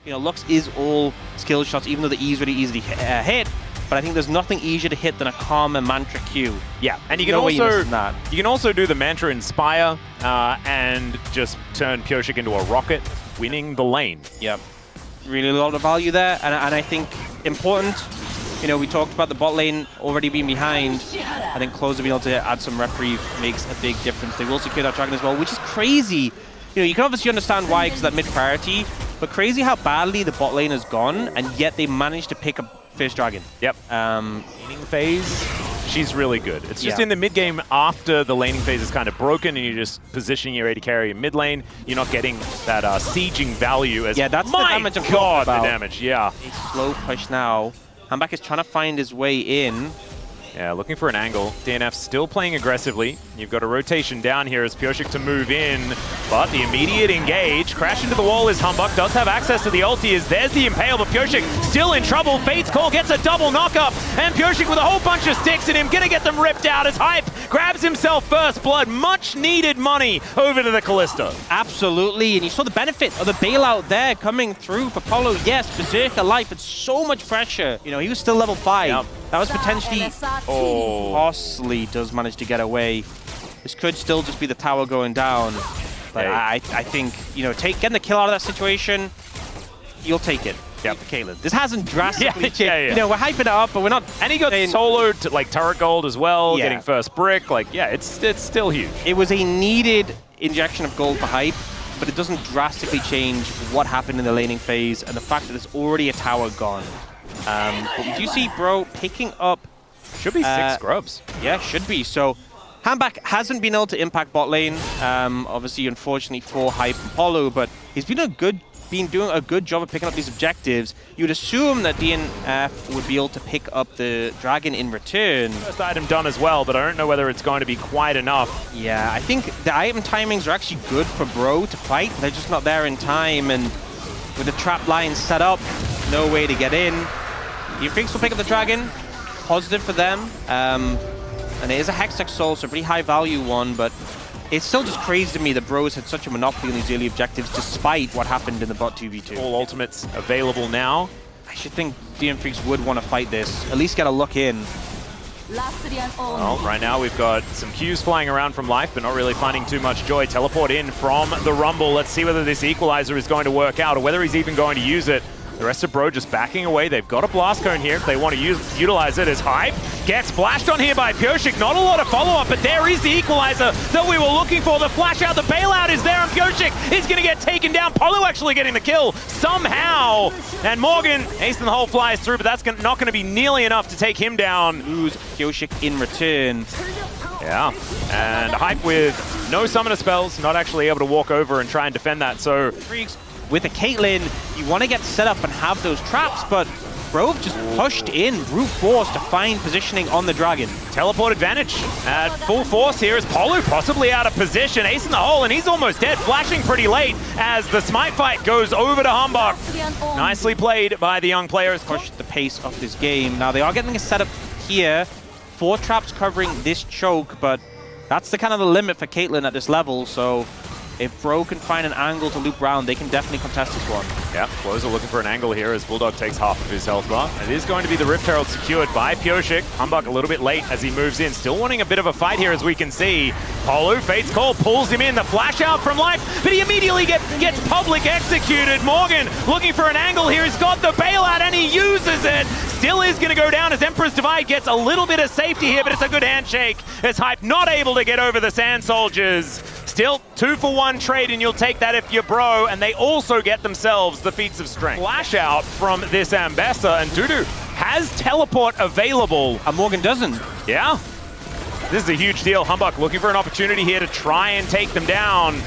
You know, Lux is all skill shots, even though the E is really easy to hit. But I think there's nothing easier to hit than a Karma Mantra Q. Yeah, and you can also do the Mantra Inspire and just turn Pyosik into a rocket, winning the lane. Yep. Really a lot of value there, and I think important. You know, we talked about the bot lane already being behind. I think Closer being able to add some reprieve makes a big difference. They will secure that dragon as well, which is crazy. You know, you can obviously understand why, because that mid priority, but crazy how badly the bot lane has gone, and yet they managed to pick up first dragon. Yep. Laning phase, she's really good. It's just in the mid game after the laning phase is kind of broken and you're just positioning your AD carry in mid lane, you're not getting that sieging value as that's the damage I'm talking about. The damage, yeah. A slow push now. Handback is trying to find his way in. Yeah, looking for an angle. DNF still playing aggressively. You've got a rotation down here as Pyosik to move in, but the immediate engage. Crash into the wall is Humbug, does have access to the ulti as there's the Impale, but Pyosik still in trouble. Fate's Call gets a double knockup, and Pyosik with a whole bunch of sticks in him, gonna get them ripped out as Hype grabs himself first blood. Much needed money over to the Kalista. Absolutely, and you saw the benefit of the bailout there coming through for Polo. Yes, Berserker life, it's so much pressure. You know, he was still level 5. Yep. That was potentially costly, does manage to get away. This could still just be the tower going down. But I think, you know, getting the kill out of that situation, you'll take it. Yep. Caitlyn. This hasn't drastically changed. You know, we're hyping it up, but we're not. And he got soloed to like turret gold as well, getting first brick. Like, yeah, it's still huge. It was a needed injection of gold for hype, but it doesn't drastically change what happened in the laning phase and the fact that there's already a tower gone. But we do see Bro picking up... Should be 6 scrubs. Yeah, should be. So, Handback hasn't been able to impact bot lane. Obviously, unfortunately for Hype and Polo, but he's been doing a good job of picking up these objectives. You would assume that DNF would be able to pick up the dragon in return. First item done as well, but I don't know whether it's going to be quite enough. Yeah, I think the item timings are actually good for Bro to fight. They're just not there in time, and with the trap line set up, no way to get in. The Freecs will pick up the dragon. Positive for them. And it is a Hextech Soul, so a pretty high value one, but it's still just crazy to me that Bros had such a monopoly on these early objectives despite what happened in the bot 2v2. All ultimates available now. I should think DN Freecs would want to fight this. At least get a look in. Well, right now we've got some Qs flying around from Life, but not really finding too much joy. Teleport in from the Rumble. Let's see whether this equalizer is going to work out or whether he's even going to use it. The rest of Bro just backing away. They've got a blast cone here if they want to utilize it as Hype gets splashed on here by Pyosik. Not a lot of follow-up, but there is the equalizer that we were looking for. The flash out, the bailout is there, and Pyosik is going to get taken down. Polo actually getting the kill somehow. And Morgan, ace in the hole, flies through, but that's not going to be nearly enough to take him down. Lose Pyosik in return. Yeah, and Hype with no summoner spells, not actually able to walk over and try and defend that, so... Freecs. With a Caitlyn, you want to get set up and have those traps, but Grove just pushed in brute force to find positioning on the dragon. Teleport advantage at full force here as Polo possibly out of position. Ace in the hole, and he's almost dead, flashing pretty late as the smite fight goes over to Humbug. Nicely played by the young players. Push the pace of this game. Now they are getting a setup here. 4 traps covering this choke, but that's the kind of the limit for Caitlyn at this level, so if Bro can find an angle to loop round, they can definitely contest this one. Yeah, Closer looking for an angle here as Bulldog takes half of his health bar. It is going to be the Rift Herald secured by Pyosik. Humbug a little bit late as he moves in. Still wanting a bit of a fight here as we can see. Polo, Fate's Call, pulls him in. The flash out from Life, but he immediately gets public executed. Morgan looking for an angle here. He's got the bailout and he uses it. Still is going to go down as Emperor's Divide gets a little bit of safety here, but it's a good handshake as Hype not able to get over the Sand Soldiers. Still 2-for-1 trade, and you'll take that if you're Bro, and they also get themselves the feats of strength. Flash out from this Ambessa, and Dudu has teleport available. And Morgan doesn't. Yeah. This is a huge deal. Humbug looking for an opportunity here to try and take them down.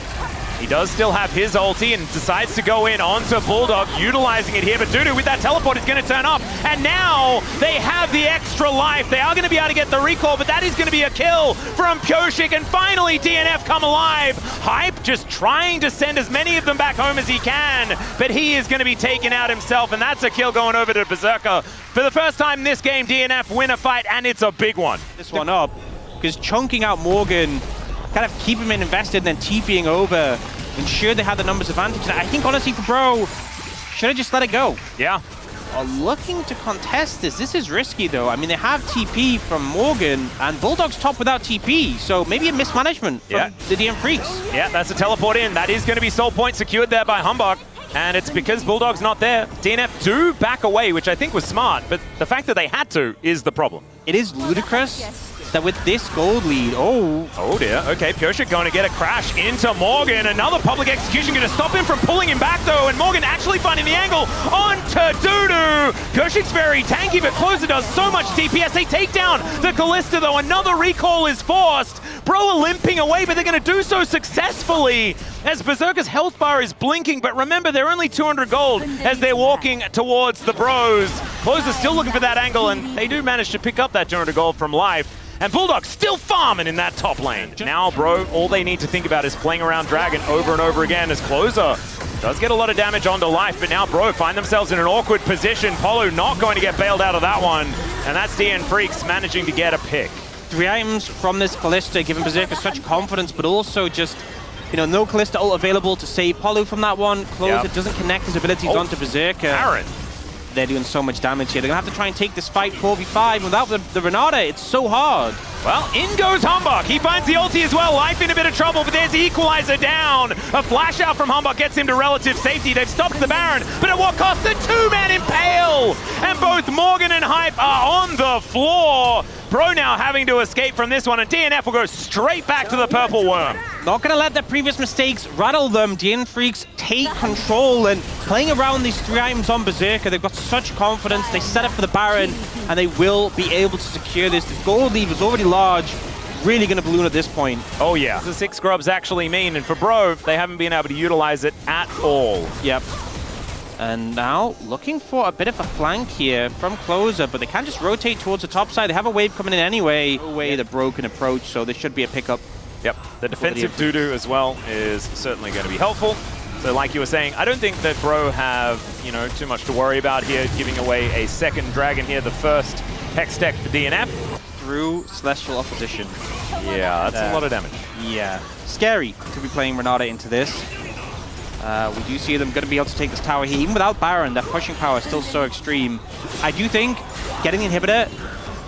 He does still have his ulti and decides to go in onto Bulldog, utilizing it here. But Dudu with that teleport is going to turn up. And now they have the extra life. They are going to be able to get the recall, but that is going to be a kill from Pyosik. And finally, DNF come alive. Hype just trying to send as many of them back home as he can. But he is going to be taken out himself. And that's a kill going over to Berserker. For the first time in this game, DNF win a fight, and it's a big one. This one up, because chunking out Morgan, kind of keep him invested and then TPing over, ensure they had the numbers advantage. And I think honestly for Bro, should have just let it go. Yeah. Are looking to contest this. This is risky, though. I mean, they have TP from Morgan, and Bulldog's top without TP, so maybe a mismanagement from the DNF Freecs. Yeah, that's a teleport in. That is going to be soul point secured there by Humbug, and it's because Bulldog's not there. DNF do back away, which I think was smart, but the fact that they had to is the problem. It is ludicrous that with this gold lead, oh dear. Okay, Pioshik going to get a crash into Morgan. Another public execution going to stop him from pulling him back, though, and Morgan actually finding the angle onto Dudu. Pioshik's very tanky, but Closer does so much DPS. They take down the Kalista, though. Another recall is forced. Bro are limping away, but they're going to do so successfully as Berserker's health bar is blinking. But remember, they're only 200 gold as they're walking towards the Bros. Closer's still looking for that angle, and they do manage to pick up that 200 gold from Life. And Bulldog still farming in that top lane. Now, Bro, all they need to think about is playing around Dragon over and over again as Closer does get a lot of damage onto Life, but now Bro find themselves in an awkward position. Polo not going to get bailed out of that one, and that's DN Freecs managing to get a pick. 3 items from this Kalista, giving Berserker such confidence, but also just, you know, no Kalista ult available to save Polo from that one. Closer doesn't connect his abilities onto Berserker. Aaron. They're doing so much damage here. They're going to have to try and take this fight 4v5. Without the Renata, it's so hard. Well, in goes Humbug. He finds the ulti as well. Life in a bit of trouble, but there's the equalizer down. A flash out from Humbug gets him to relative safety. They've stopped the Baron, but at what cost? The 2-man impale! And both Morgan and Hype are on the floor. Bro now having to escape from this one, and DNF will go straight back to the Purple Worm. Not going to let their previous mistakes rattle them. DN Freecs take control, and playing around these 3 items on Berserker, they've got such confidence. They set up for the Baron, and they will be able to secure this. This gold lead was already large. Really going to balloon at this point. Oh yeah. The 6 grubs actually mean, and for Bro, they haven't been able to utilize it at all. Yep. And now looking for a bit of a flank here from Closer, but they can't just rotate towards the top side. They have a wave coming in anyway. No way the Bro can approach, so there should be a pickup. Yep, the defensive Dudu as well is certainly going to be helpful. So like you were saying, I don't think that Bro have, you know, too much to worry about here, giving away a second dragon here, the first Hex Tech for DNF. Through Celestial Opposition. Yeah, that's a lot of damage. Yeah. Scary to be playing Renata into this. We do see them going to be able to take this tower here. Even without Baron, their pushing power is still so extreme. I do think getting the inhibitor,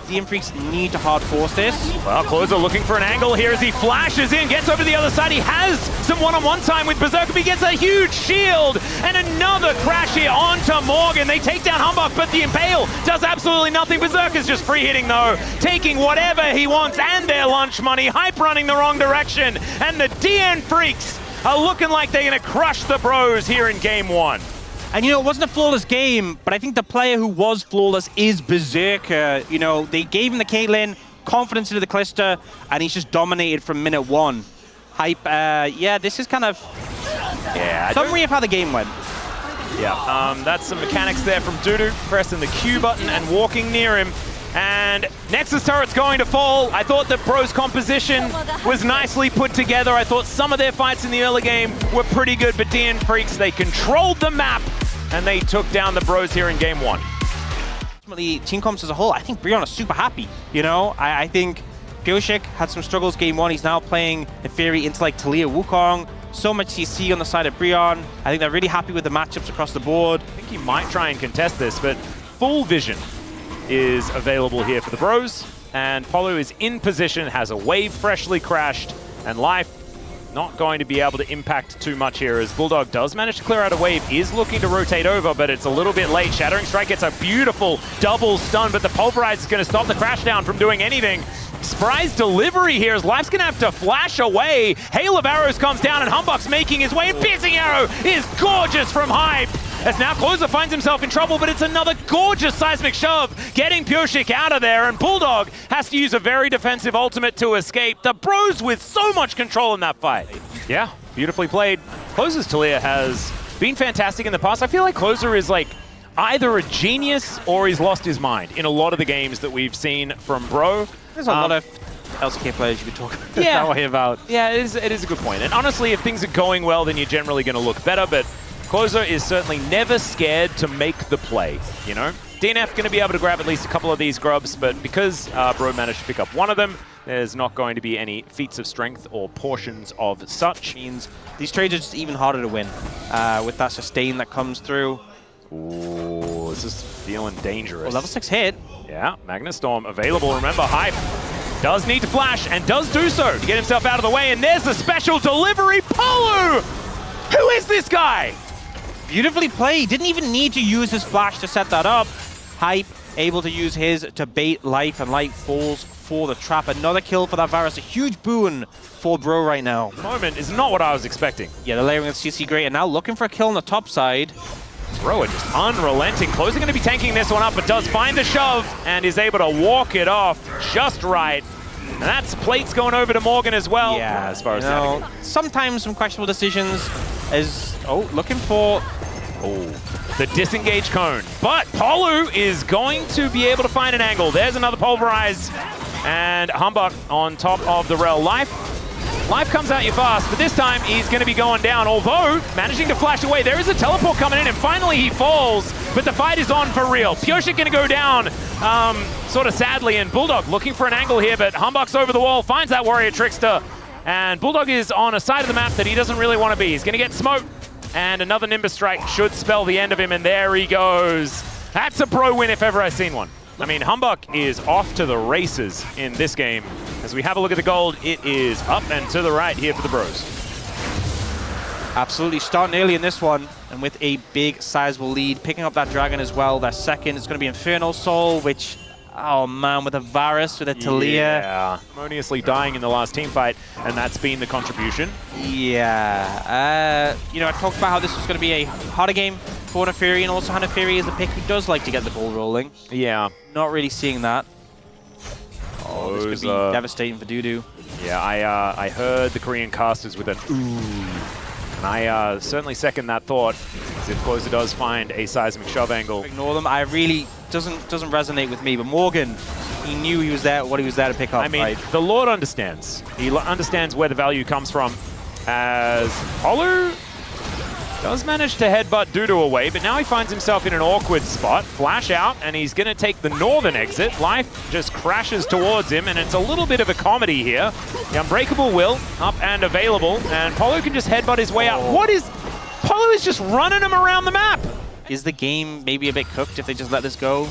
DN Freecs need to hard force this. Well, Closer looking for an angle here as he flashes in, gets over to the other side. He has some one-on-one time with Berserker, but he gets a huge shield. And another crash here onto Morgan. They take down Humbug, but the Impale does absolutely nothing. Berserker's just free hitting though, taking whatever he wants and their lunch money. Hype running the wrong direction. And the DN Freecs are looking like they're going to crush the Bros here in game 1. And, you know, it wasn't a flawless game, but I think the player who was flawless is Berserker. You know, they gave him the Caitlyn, confidence into the Kalista, and he's just dominated from minute 1. Hype, yeah, this is kind of summary of how the game went. Yeah, that's some mechanics there from Dudu, pressing the Q button and walking near him. And Nexus turret's going to fall. I thought that Bro's composition was nicely put together. I thought some of their fights in the early game were pretty good, but DN Freecs, they controlled the map and they took down the Bros here in game 1. Ultimately, team comps as a whole, I think BRION are super happy. You know, I think Pioshik had some struggles game 1. He's now playing the Fury into like Talia Wukong. So much CC on the side of BRION. I think they're really happy with the matchups across the board. I think he might try and contest this, but full vision is available here for the Bros, and Polo is in position, has a wave freshly crashed, and Life not going to be able to impact too much here as Bulldog does manage to clear out a wave, is looking to rotate over, but it's a little bit late. Shattering Strike gets a beautiful double stun, but the Pulverize is going to stop the crash down from doing anything. Surprise delivery here as Life's going to have to flash away. Hail of Arrows comes down and Humbug's making his way. Piercing Arrow is gorgeous from Hype. As now Closer finds himself in trouble, but it's another gorgeous seismic shove, getting Pioshik out of there, and Bulldog has to use a very defensive ultimate to escape. The Bros with so much control in that fight. Yeah, beautifully played. Closer's Talia has been fantastic in the past. I feel like Closer is like either a genius or he's lost his mind in a lot of the games that we've seen from Bro. There's a lot of LCK players you could talk that way about. Yeah, it is a good point. And honestly, if things are going well, then you're generally going to look better, but Closer is certainly never scared to make the play, you know? DNF going to be able to grab at least a couple of these grubs, but because Bro managed to pick up one of them, there's not going to be any feats of strength or portions of such. Means these trades are just even harder to win with that sustain that comes through. Ooh, this is feeling dangerous. Well, level 6 hit. Yeah, Magnus Storm available. Remember, Hype does need to flash and does do so to get himself out of the way. And there's the special delivery. Polu! Who is this guy? Beautifully played. Didn't even need to use his flash to set that up. Hype able to use his to bait Life, and Life falls for the trap. Another kill for that Varus. A huge boon for Bro right now. Moment is not what I was expecting. Yeah, they're layering with CC great, and now looking for a kill on the top side. Bro just unrelenting. Closer going to be tanking this one up, but does find the shove and is able to walk it off just right. And that's plates going over to Morgan as well. Yeah, as far as sometimes some questionable decisions is looking for the disengage cone. But Polu is going to be able to find an angle. There's another pulverize. And Humbug on top of the Rel. Life comes at you fast, but this time he's going to be going down, although managing to flash away. There is a teleport coming in, and finally he falls, but the fight is on for real. Pyosik going to go down sort of sadly, and Bulldog looking for an angle here, but Humbug's over the wall, finds that Warrior Trickster, and Bulldog is on a side of the map that he doesn't really want to be. He's going to get smoked, and another Nimbus Strike should spell the end of him, and there he goes. That's a Bro win if ever I've seen one. I mean, Humbug is off to the races in this game. As we have a look at the gold, it is up and to the right here for the Bros. Absolutely starting early in this one, and with a big sizable lead, picking up that Dragon as well. Their second is going to be Infernal Soul, which, oh man, with a Varus, with a Talia. Yeah, harmoniously dying in the last team fight, and that's been the contribution. Yeah, you know, I talked about how this was going to be a harder game for Neferi, and also Neferi is a pick who does like to get the ball rolling. Yeah. Not really seeing that. Oh, this could be devastating for Dudu. Yeah, I heard the Korean casters with an ooh. And I certainly second that thought, as if Closer does find a seismic shove angle. Ignore them. I really doesn't resonate with me, but Morgan, he knew he was there, what he was there to pick up. I mean, right? The Lord understands. He understands where the value comes from, as Polu does manage to headbutt Dudu away, but now he finds himself in an awkward spot. Flash out, and he's going to take the northern exit. Life just crashes towards him, and it's a little bit of a comedy here. The Unbreakable Will up and available, and Polu can just headbutt his way out. What is... Polu is just running him around the map. Is the game maybe a bit cooked if they just let this go?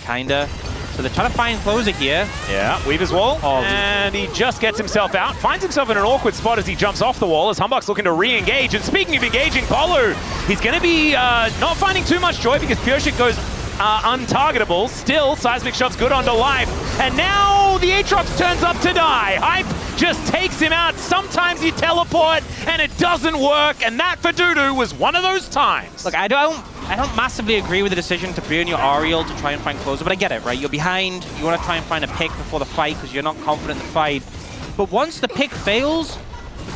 Kinda. So they're trying to find Closer here. Yeah, Weaver's Wall, and he just gets himself out. Finds himself in an awkward spot as he jumps off the wall, as Humbug's looking to re-engage. And speaking of engaging Polu, he's going to be not finding too much joy because Pyosik goes untargetable. Still, Seismic Shove's good onto Life. And now the Aatrox turns up to die. Hype just takes him out. Sometimes you teleport, and it doesn't work. And that for Dudu was one of those times. Look, I don't massively agree with the decision to burn your Ariel to try and find Closer, but I get it, right? You're behind, you want to try and find a pick before the fight because you're not confident in the fight. But once the pick fails,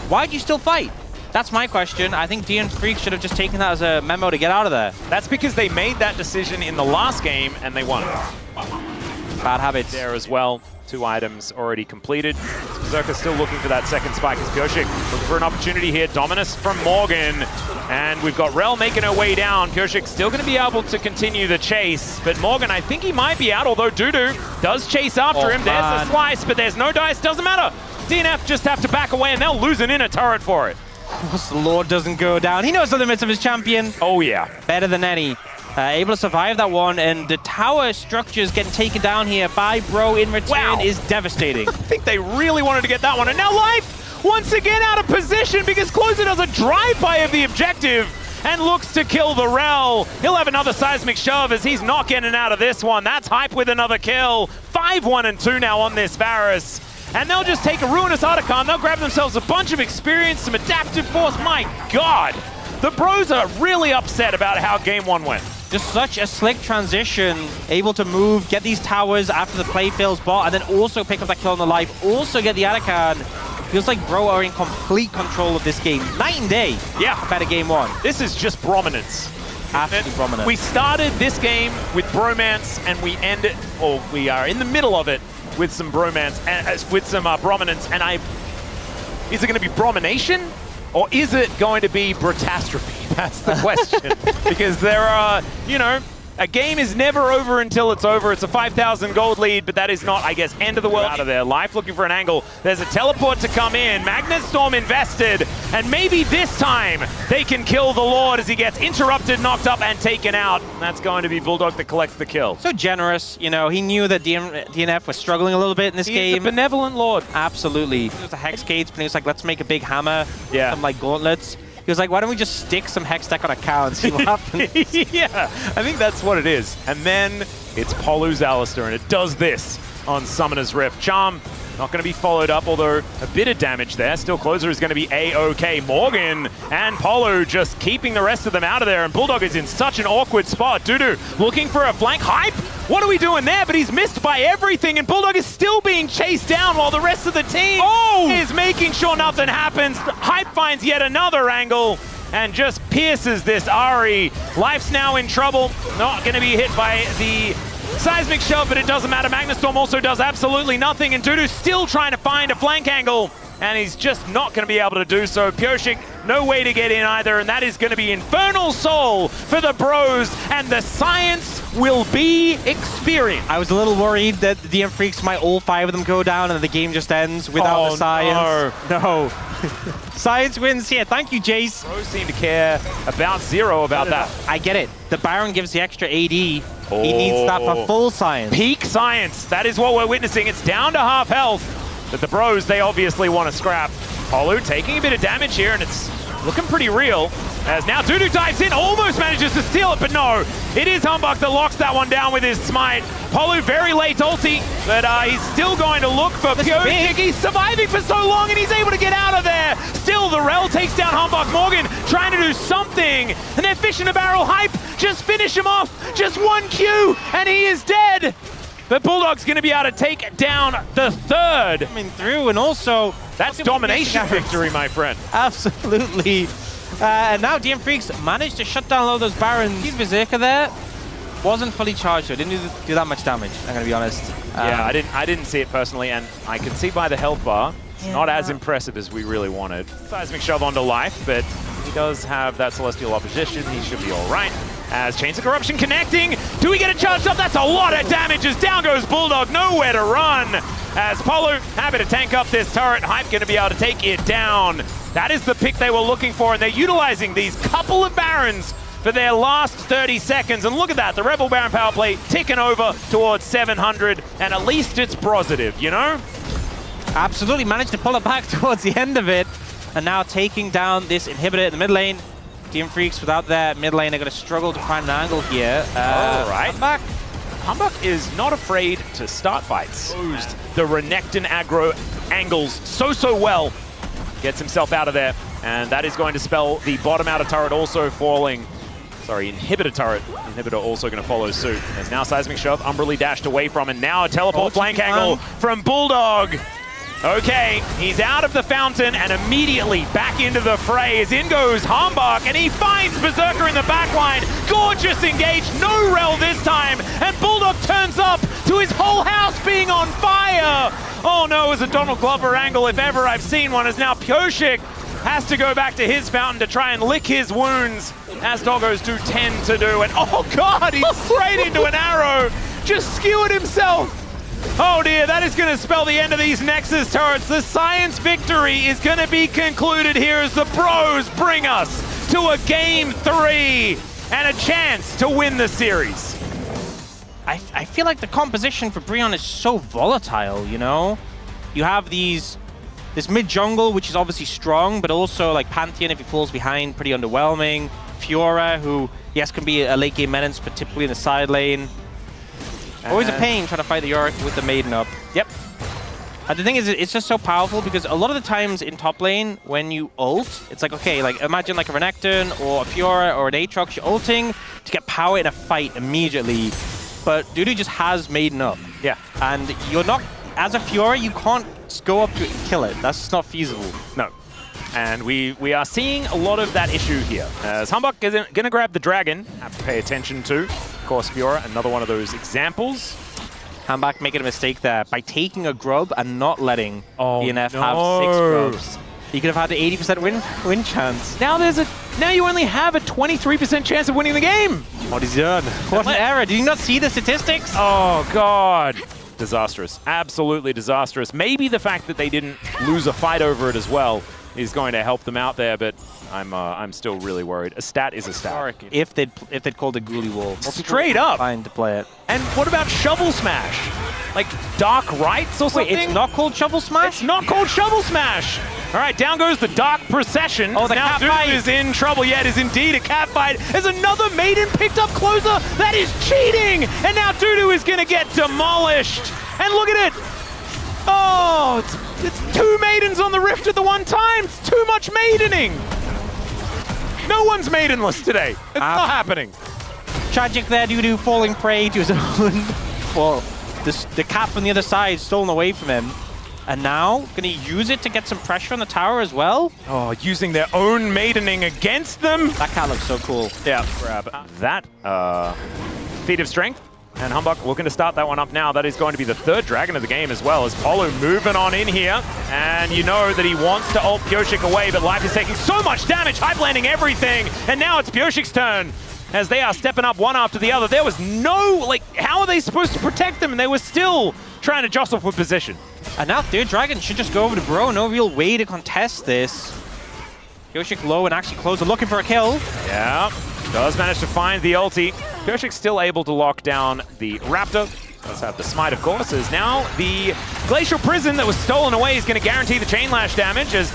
why'd you still fight? That's my question. I think DN Freecs should have just taken that as a memo to get out of there. That's because they made that decision in the last game and they won. Bad habits. There as well. 2 items already completed. Berserker's still looking for that second spike as Pyosik looking for an opportunity here. Dominus from Morgan. And we've got Rel making her way down. Pyosik still going to be able to continue the chase. But Morgan, I think he might be out, although Dudu does chase after him. Man. There's a slice, but there's no dice. Doesn't matter. DNF just have to back away, and they'll lose an inner turret for it. The Lord doesn't go down. He knows the limits of his champion. Oh, yeah. Better than any. Able to survive that one, and the tower structures getting taken down here by Bro in return is devastating. I think they really wanted to get that one, and now Life once again out of position because Closer does a drive-by of the objective and looks to kill the Rel. He'll have another Seismic Shove as he's not getting out of this one. That's Hype with another kill. 5-1 and 2 now on this Varus. And they'll just take a Ruinous Archon. They'll grab themselves a bunch of experience, some adaptive force. My God, the Bros are really upset about how game 1 went. Just such a slick transition, able to move, get these towers after the play fails bot, and then also pick up that kill on the Life, also get the Archon. Feels like Bro are in complete control of this game. Night and day. Yeah. Better game 1. This is just brominance. Absolutely brominance. We started this game with bromance, and we end it, or we are in the middle of it, with some bromance, with some brominance, and is it going to be bromination, or is it going to be brotastrophe? That's the question. Because there are, you know, A game is never over until it's over. It's a 5,000 gold lead, but that is not, I guess, end of the world. Out of there. Life looking for an angle. There's a teleport to come in. Magnet Storm invested, and maybe this time they can kill the Lord as he gets interrupted, knocked up, and taken out. That's going to be Bulldog that collects the kill. So generous, you know, he knew that DNF was struggling a little bit in this game. He's a benevolent Lord. Absolutely. It was a Hex Gates, but he was like, let's make a big hammer, some like gauntlets. He was like, why don't we just stick some Hex Deck on a cow and see what happens? Yeah, I think that's what it is. And then it's Polu's Alistair, and it does this on Summoner's Rift. Charm not going to be followed up, although a bit of damage there. Still, closer is going to be A-OK. Morgan and Polu just keeping the rest of them out of there, and Bulldog is in such an awkward spot. Dudu looking for a flank. Hype! What are we doing there? But he's missed by everything, and Bulldog is still being chased down while the rest of the team is making sure nothing happens. Hype finds yet another angle and just pierces this Ahri. Life's now in trouble. Not going to be hit by the seismic shove, but it doesn't matter. Magnastorm also does absolutely nothing, and Dudu's still trying to find a flank angle, and he's just not going to be able to do so. Pioshik, no way to get in either, and that is going to be Infernal Soul for the bros, and the science will be experienced. I was a little worried that the DM Freecs might all 5 of them go down and the game just ends without the science. No. Science wins here. Thank you, Jace. Bros seem to care about zero about that. I get it. The Baron gives the extra AD. He needs that for full science. Peak science. That is what we're witnessing. It's down to half health. But the bros, they obviously want to scrap. Polu taking a bit of damage here, and it's looking pretty real. As now Dudu dives in, almost manages to steal it, but no. It is Humbug that locks that one down with his smite. Polu very late ulti, but he's still going to look for Pioshik. He's surviving for so long, and he's able to get out of there. Still, the Rel takes down Humbug. Morgan trying to do something, and they're fishing a barrel. Hype, just finish him off. Just one Q, and he is dead. But Bulldog's going to be able to take down the third. Coming through, and also that's domination victory, my friend. Absolutely. And now DM Freecs managed to shut down all those Barons. His Berserker there wasn't fully charged, so it didn't do that much damage, I'm going to be honest. Yeah, I didn't see it personally, and I can see by the health bar, it's not as impressive as we really wanted. Seismic shove onto Life, but he does have that Celestial opposition. He should be all right. As Chains of Corruption connecting. Do we get it charged up? That's a lot of damage as down goes Bulldog. Nowhere to run. As Polu happy to tank up this turret. Hype going to be able to take it down. That is the pick they were looking for, and they're utilizing these couple of Barons for their last 30 seconds. And look at that, the Rebel Baron power play ticking over towards 700, and at least it's positive, you know? Absolutely managed to pull it back towards the end of it, and now taking down this inhibitor in the mid lane. DM Freecs without their mid lane are going to struggle to find an angle here. All right. Humbug is not afraid to start fights. The Renekton aggro angles so well. Gets himself out of there, and that is going to spell the bottom outer turret also falling. Sorry, inhibitor turret. Inhibitor also going to follow suit. There's now Seismic Shove, Umberly dashed away from, and now a teleport flank angle from Bulldog. Okay, he's out of the fountain and immediately back into the fray as in goes Humbug, and he finds Berserker in the backline. Gorgeous engage, no Rel this time, and Bulldog turns up to his whole house being on fire. Oh no, it was a Donald Glover angle if ever I've seen one, as now Pioshik has to go back to his fountain to try and lick his wounds, as doggos do tend to do. And oh god, he's straight into an arrow, just skewered himself. Oh dear, that is going to spell the end of these Nexus turrets. The science victory is going to be concluded here as the bros bring us to a Game 3 and a chance to win the series. I feel like the composition for BRION is so volatile, you know? You have this mid-jungle, which is obviously strong, but also like Pantheon, if he falls behind, pretty underwhelming. Fiora, who, yes, can be a late game menace, but typically in the side lane. Always a pain trying to fight the Yorick with the Maiden up. Yep. The thing is, it's just so powerful because a lot of the times in top lane, when you ult, it's like, okay, like imagine like a Renekton or a Fiora or an Aatrox, you're ulting to get power in a fight immediately. But Dudu just has Maiden up. Yeah. And you're not, as a Fiora, you can't go up to it and kill it. That's just not feasible. No. And we are seeing a lot of that issue here. As Humbug is going to grab the dragon, have to pay attention to. Of course, Fiora, another one of those examples. Humbug making a mistake there by taking a grub and not letting DNF have 6 grubs. He could have had the 80% win chance. Now there's a now you only have a 23% chance of winning the game. What is done? What an error. Did you not see the statistics? Oh, God. Disastrous. Absolutely disastrous. Maybe the fact that they didn't lose a fight over it as well is going to help them out there, but I'm still really worried. A stat is a stat. If they'd called a ghoulie wall. Straight up. Fine to play it. And what about Shovel Smash? Like Dark Rights or something? Wait, it's not called Shovel Smash? It's not called Shovel Smash! All right, down goes the Dark Procession. Oh, the now cat fight is in trouble. Yeah, it is indeed a cat fight. There's another Maiden picked up closer. That is cheating! And now Dudu is gonna get demolished. And look at it! Oh, it's 2 Maidens on the Rift at the one time. It's too much Maidening. No one's Maidenless today. It's not happening. Tragic there, Dudu falling prey to his own. Well, the cat from the other side stolen away from him. And now, gonna use it to get some pressure on the tower as well. Oh, using their own Maidening against them. That cat looks so cool. Yeah, grab that feat of strength. And Humbug looking to start that one up now. That is going to be the 3rd dragon of the game as well, as Polo moving on in here. And you know that he wants to ult Pyosik away, but Life is taking so much damage, hype landing everything. And now it's Pyosik's turn, as they are stepping up one after the other. There was no, like, how are they supposed to protect them? And they were still trying to jostle for position. And now 3rd dragon should just go over to Bro. No real way to contest this. Pyosik low and actually closer, looking for a kill. Yeah, does manage to find the ulti. Pyosik's still able to lock down the Raptor. Does have the smite, of course, as now the Glacial Prison that was stolen away is going to guarantee the chain lash damage, as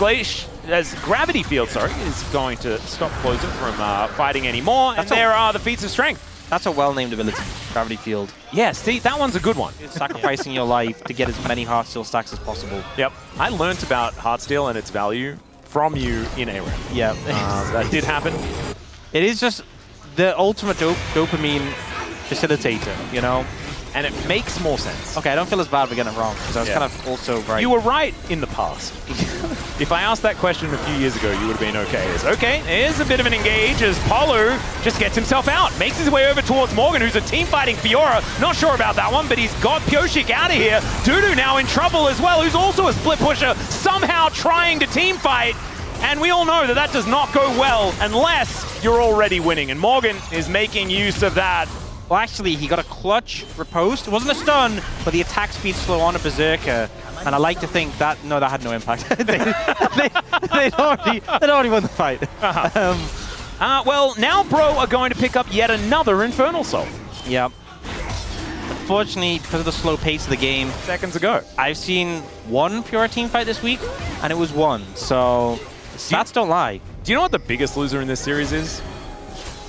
Gravity Field, is going to stop Closer from fighting anymore. And there are the feats of strength. That's a well-named ability, Gravity Field. Yeah, see, that one's a good one. Sacrificing your life to get as many Heartsteel stacks as possible. Yep. I learned about Heartsteel and its value from you in ARAM. Yeah. That did happen. It is just the ultimate dopamine facilitator, you know? And it makes more sense. Okay, I don't feel as bad for getting it wrong, because I was kind of also right. You were right in the past. If I asked that question a few years ago, you would have been okay. Okay, here's a bit of an engage as Polo just gets himself out. Makes his way over towards Morgan, who's a team-fighting Fiora. Not sure about that one, but he's got Pyosik out of here. Dudu now in trouble as well, who's also a split pusher, somehow trying to team fight. And we all know that that does not go well unless you're already winning. And Morgan is making use of that. Well, actually, he got a clutch riposte. It wasn't a stun, but the attack speed slow on a Berserker. And I like to think that, no, that had no impact. they'd already won the fight. Well, now Bro are going to pick up yet another Infernal Soul. Yep. Unfortunately, because of the slow pace of the game, seconds ago, I've seen one Pure team fight this week, and it was one. So stats don't lie. Do you know what the biggest loser in this series is?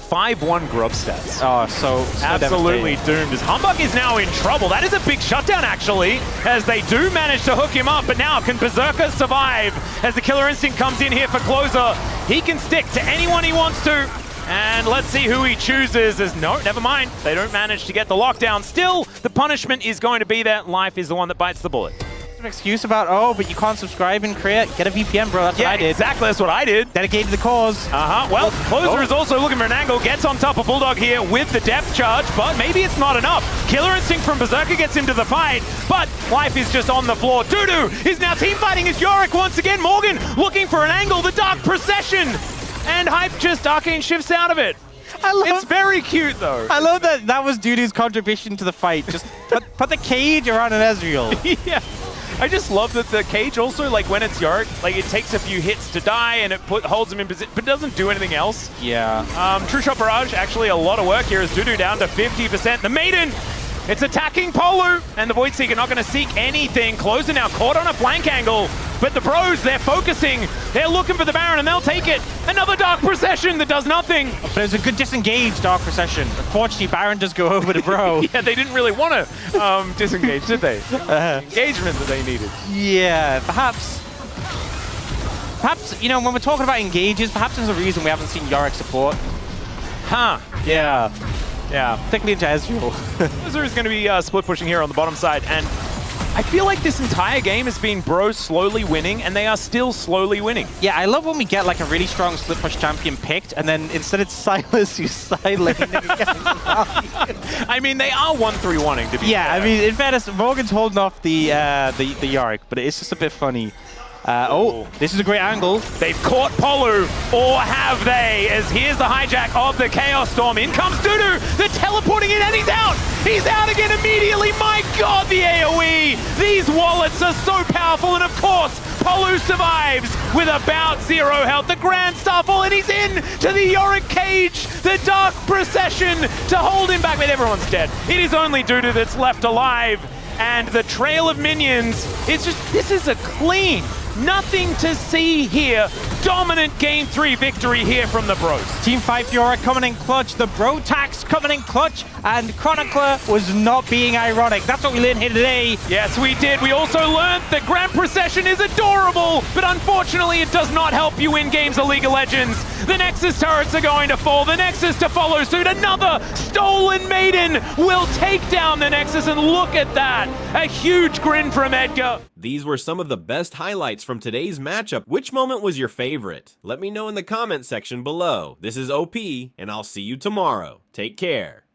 5-1 grub stats. Oh, so absolutely doomed. As Humbug is now in trouble. That is a big shutdown, actually, as they do manage to hook him up. But now, can Berserker survive? As the Killer Instinct comes in here for Closer, he can stick to anyone he wants to. And let's see who he chooses. As no, never mind. They don't manage to get the lockdown. Still, the punishment is going to be there. Life is the one that bites the bullet. An excuse about, oh, but you can't subscribe and create. Get a VPN, bro. That's what I did. Exactly, that's what I did. Dedicated to the cause. Well, Closer is also looking for an angle. Gets on top of Bulldog here with the depth charge, but maybe it's not enough. Killer Instinct from Berserker gets him to the fight, but Life is just on the floor. Dudu is now team fighting as Yorick once again. Morgan looking for an angle. The Dark Procession. And Hype just Arcane shifts out of it. It's very cute, though. I love that that was Dudu's contribution to the fight. Just put the cage around an Ezreal. Yeah. I just love that the cage also, like when it's Yorick, like it takes a few hits to die and it holds him in position, but doesn't do anything else. Yeah. True Shot Barrage, actually a lot of work here as Dudu down to 50%. The Maiden, it's attacking Polu, and the Void Seeker not going to seek anything. Closer now caught on a flank angle, but the Bros, they're focusing. They're looking for the Baron and they'll take it. Another Dark Procession that does nothing. But it was a good disengaged Dark Procession. Unfortunately, Baron does go over to Bro. Yeah, they didn't really want to disengage, did they? Engagement that they needed. Yeah, perhaps, you know, when we're talking about engages, perhaps there's a reason we haven't seen Yorick support. Huh. Yeah. Yeah. Particularly into Ezreal. Ezreal is going to be split pushing here on the bottom side, and I feel like this entire game has been Bro slowly winning, and they are still slowly winning. Yeah, I love when we get like a really strong split push champion picked, and then instead it's Silas who's side laning. I mean, they are 1-3-1ing to be fair. I mean, in fairness, Morgan's holding off the Yorick, but it's just a bit funny. This is a great angle. They've caught Polu, or have they? As here's the hijack of the Chaos Storm. In comes Dudu. They're teleporting in, and he's out. He's out again immediately. My God, the AoE. These wallets are so powerful, and of course, Polu survives with about 0 health. The Grand Starfall, and he's in to the Yorick Cage, the Dark Procession to hold him back. But everyone's dead. It is only Dudu that's left alive. And the trail of minions, it's just, this is a clean, nothing to see here. Dominant Game 3 victory here from the Bros. Team 5 Fiora coming in clutch, the Bro Tax coming in clutch, and Chronicler was not being ironic. That's what we learned here today. Yes, we did. We also learned that Grand Procession is adorable, but unfortunately it does not help you win games of League of Legends. The Nexus turrets are going to fall, the Nexus to follow suit. Another stolen Maiden will take down the Nexus, and look at that. A huge grin from Edgar. These were some of the best highlights from today's matchup. Which moment was your favorite? Let me know in the comment section below. This is OP, and I'll see you tomorrow. Take care.